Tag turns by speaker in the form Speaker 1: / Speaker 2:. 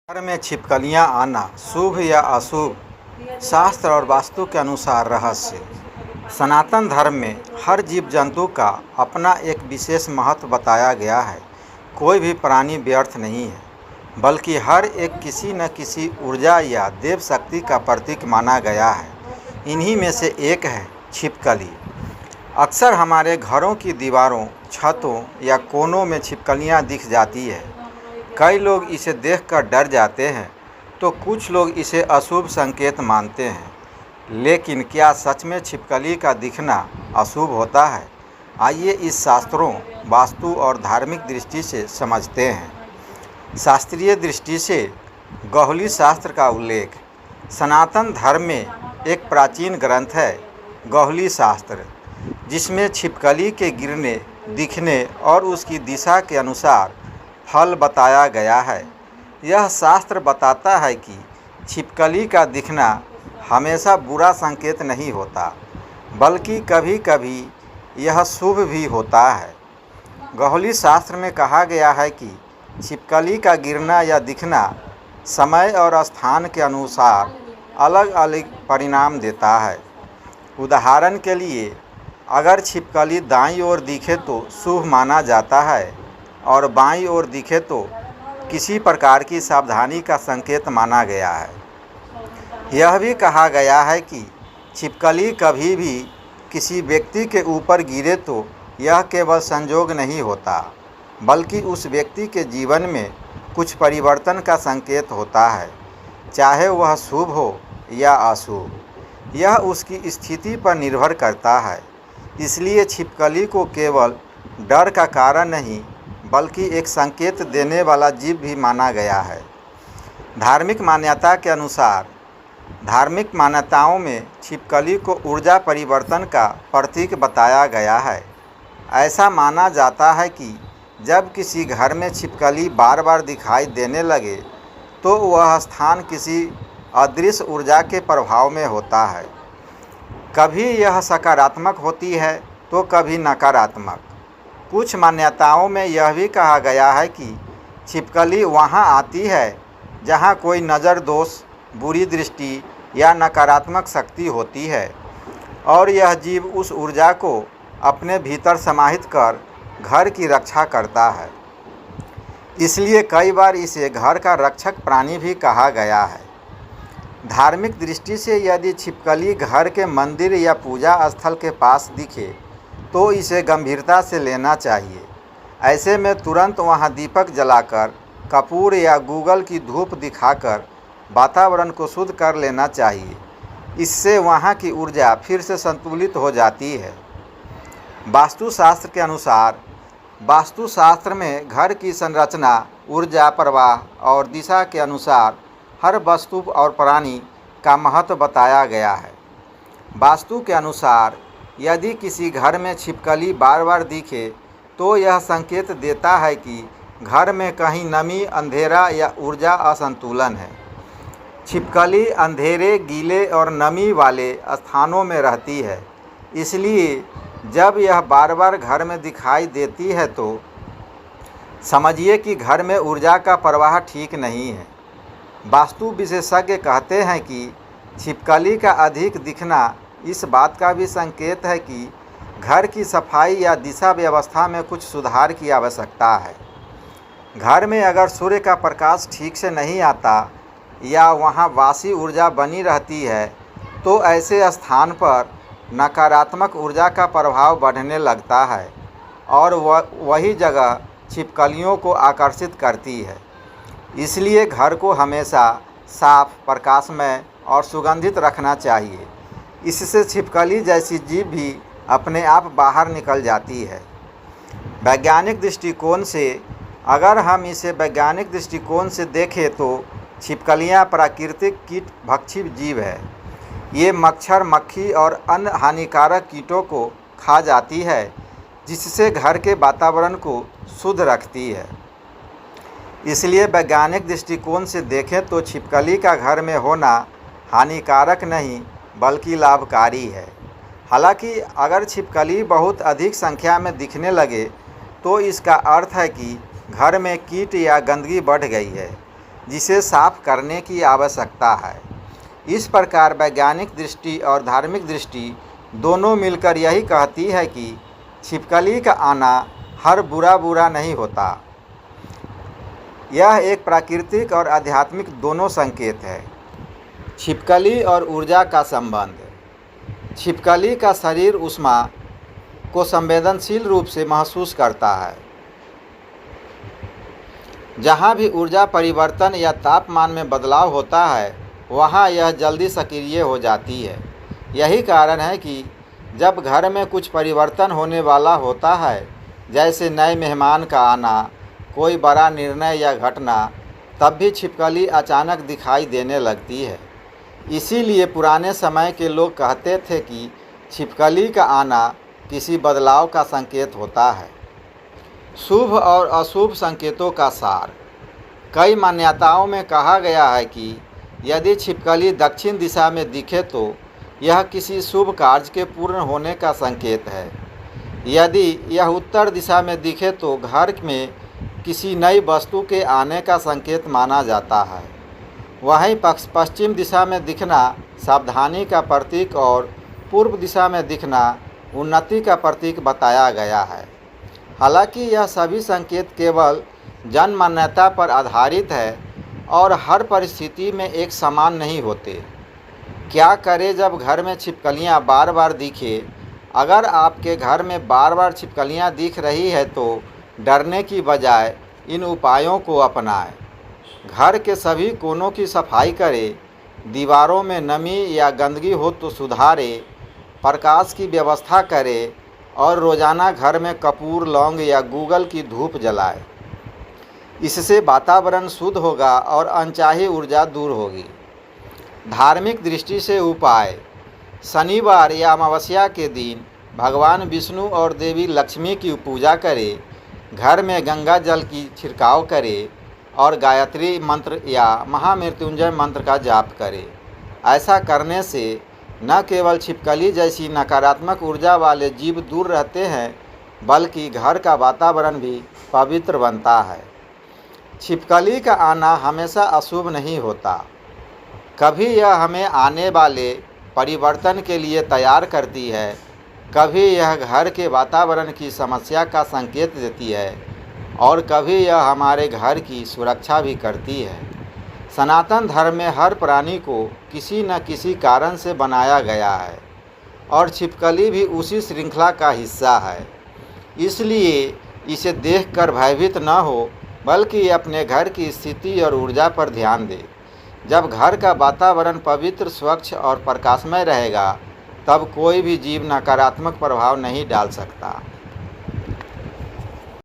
Speaker 1: घर में छिपकलियां आना शुभ या अशुभ? शास्त्र और वास्तु के अनुसार रहस्य। सनातन धर्म में हर जीव जंतु का अपना एक विशेष महत्व बताया गया है। कोई भी प्राणी व्यर्थ नहीं है, बल्कि हर एक किसी न किसी ऊर्जा या देव शक्ति का प्रतीक माना गया है। इन्हीं में से एक है छिपकली। अक्सर हमारे घरों की दीवारों, छतों या कोनों में छिपकलियां दिख जाती है। कई लोग इसे देखकर डर जाते हैं, तो कुछ लोग इसे अशुभ संकेत मानते हैं। लेकिन क्या सच में छिपकली का दिखना अशुभ होता है? आइए इस शास्त्रों, वास्तु और धार्मिक दृष्टि से समझते हैं। शास्त्रीय दृष्टि से गौहली शास्त्र का उल्लेख। सनातन धर्म में एक प्राचीन ग्रंथ है गौहली शास्त्र, जिसमें छिपकली के गिरने, दिखने और उसकी दिशा के अनुसार फल बताया गया है। यह शास्त्र बताता है कि छिपकली का दिखना हमेशा बुरा संकेत नहीं होता, बल्कि कभी कभी यह शुभ भी होता है। गौहली शास्त्र में कहा गया है कि छिपकली का गिरना या दिखना समय और स्थान के अनुसार अलग अलग परिणाम देता है। उदाहरण के लिए, अगर छिपकली दाईं ओर दिखे तो शुभ माना जाता है और बाईं ओर दिखे तो किसी प्रकार की सावधानी का संकेत माना गया है। यह भी कहा गया है कि छिपकली कभी भी किसी व्यक्ति के ऊपर गिरे तो यह केवल संजोग नहीं होता, बल्कि उस व्यक्ति के जीवन में कुछ परिवर्तन का संकेत होता है, चाहे वह शुभ हो या अशुभ। यह उसकी स्थिति पर निर्भर करता है। इसलिए छिपकली को केवल डर का कारण नहीं, बल्कि एक संकेत देने वाला जीव भी माना गया है। धार्मिक मान्यता के अनुसार, धार्मिक मान्यताओं में छिपकली को ऊर्जा परिवर्तन का प्रतीक बताया गया है। ऐसा माना जाता है कि जब किसी घर में छिपकली बार बार दिखाई देने लगे, तो वह स्थान किसी अदृश्य ऊर्जा के प्रभाव में होता है। कभी यह सकारात्मक होती है तो कभी नकारात्मक। कुछ मान्यताओं में यह भी कहा गया है कि छिपकली वहां आती है जहां कोई नज़र दोष, बुरी दृष्टि या नकारात्मक शक्ति होती है, और यह जीव उस ऊर्जा को अपने भीतर समाहित कर घर की रक्षा करता है। इसलिए कई बार इसे घर का रक्षक प्राणी भी कहा गया है। धार्मिक दृष्टि से यदि छिपकली घर के मंदिर या पूजा स्थल के पास दिखे तो इसे गंभीरता से लेना चाहिए। ऐसे में तुरंत वहां दीपक जलाकर, कपूर या गूगल की धूप दिखाकर वातावरण को शुद्ध कर लेना चाहिए। इससे वहां की ऊर्जा फिर से संतुलित हो जाती है। वास्तुशास्त्र के अनुसार, वास्तुशास्त्र में घर की संरचना, ऊर्जा प्रवाह और दिशा के अनुसार हर वस्तु और प्राणी का महत्व बताया गया है। वास्तु के अनुसार यदि किसी घर में छिपकली बार बार दिखे तो यह संकेत देता है कि घर में कहीं नमी, अंधेरा या ऊर्जा असंतुलन है। छिपकली अंधेरे, गीले और नमी वाले स्थानों में रहती है। इसलिए जब यह बार बार घर में दिखाई देती है तो समझिए कि घर में ऊर्जा का प्रवाह ठीक नहीं है। वास्तु विशेषज्ञ कहते हैं कि छिपकली का अधिक दिखना इस बात का भी संकेत है कि घर की सफाई या दिशा व्यवस्था में कुछ सुधार की आवश्यकता है। घर में अगर सूर्य का प्रकाश ठीक से नहीं आता या वहां वासी ऊर्जा बनी रहती है, तो ऐसे स्थान पर नकारात्मक ऊर्जा का प्रभाव बढ़ने लगता है और वही जगह छिपकलियों को आकर्षित करती है। इसलिए घर को हमेशा साफ, प्रकाशमय और सुगंधित रखना चाहिए। इससे छिपकली जैसी जीव भी अपने आप बाहर निकल जाती है। वैज्ञानिक दृष्टिकोण से, अगर हम इसे वैज्ञानिक दृष्टिकोण से देखें तो छिपकलियां प्राकृतिक कीट भक्षी जीव है। ये मच्छर, मक्खी और अन्य हानिकारक कीटों को खा जाती है, जिससे घर के वातावरण को शुद्ध रखती है। इसलिए वैज्ञानिक दृष्टिकोण से देखें तो छिपकली का घर में होना हानिकारक नहीं, बल्कि लाभकारी है। हालांकि अगर छिपकली बहुत अधिक संख्या में दिखने लगे तो इसका अर्थ है कि घर में कीट या गंदगी बढ़ गई है। जिसे साफ करने की आवश्यकता है। इस प्रकार वैज्ञानिक दृष्टि और धार्मिक दृष्टि दोनों मिलकर यही कहती है कि छिपकली का आना हर बुरा नहीं होता। यह एक प्राकृतिक और आध्यात्मिक दोनों संकेत है। छिपकली और ऊर्जा का संबंध। छिपकली का शरीर ऊष्मा को संवेदनशील रूप से महसूस करता है। जहाँ भी ऊर्जा परिवर्तन या तापमान में बदलाव होता है वहाँ यह जल्दी सक्रिय हो जाती है। यही कारण है कि जब घर में कुछ परिवर्तन होने वाला होता है, जैसे नए मेहमान का आना, कोई बड़ा निर्णय या घटना, तब भी छिपकली अचानक दिखाई देने लगती है। इसीलिए पुराने समय के लोग कहते थे कि छिपकली का आना किसी बदलाव का संकेत होता है। शुभ और अशुभ संकेतों का सार। कई मान्यताओं में कहा गया है कि यदि छिपकली दक्षिण दिशा में दिखे तो यह किसी शुभ कार्य के पूर्ण होने का संकेत है। यदि यह उत्तर दिशा में दिखे तो घर में किसी नई वस्तु के आने का संकेत माना जाता है। वहीं पश्चिम दिशा में दिखना सावधानी का प्रतीक और पूर्व दिशा में दिखना उन्नति का प्रतीक बताया गया है। हालांकि यह सभी संकेत केवल जन मान्यता पर आधारित है और हर परिस्थिति में एक समान नहीं होते। क्या करें जब घर में छिपकलियां बार बार दिखे? अगर आपके घर में बार बार छिपकलियां दिख रही है तो डरने की बजाय इन उपायों को अपनाएं। घर के सभी कोनों की सफाई करें, दीवारों में नमी या गंदगी हो तो सुधारें, प्रकाश की व्यवस्था करें और रोज़ाना घर में कपूर, लौंग या गूगल की धूप जलाएं। इससे वातावरण शुद्ध होगा और अनचाही ऊर्जा दूर होगी। धार्मिक दृष्टि से उपाय। शनिवार या अमावस्या के दिन भगवान विष्णु और देवी लक्ष्मी की पूजा करें, घर में गंगा जल की छिड़काव करें और गायत्री मंत्र या महामृत्युंजय मंत्र का जाप करें। ऐसा करने से न केवल छिपकली जैसी नकारात्मक ऊर्जा वाले जीव दूर रहते हैं, बल्कि घर का वातावरण भी पवित्र बनता है। छिपकली का आना हमेशा अशुभ नहीं होता। कभी यह हमें आने वाले परिवर्तन के लिए तैयार करती है, कभी यह घर के वातावरण की समस्या का संकेत देती है और कभी यह हमारे घर की सुरक्षा भी करती है। सनातन धर्म में हर प्राणी को किसी न किसी कारण से बनाया गया है और छिपकली भी उसी श्रृंखला का हिस्सा है। इसलिए इसे देखकर भयभीत न हो, बल्कि अपने घर की स्थिति और ऊर्जा पर ध्यान दें। जब घर का वातावरण पवित्र, स्वच्छ और प्रकाशमय रहेगा, तब कोई भी जीव नकारात्मक प्रभाव नहीं डाल सकता।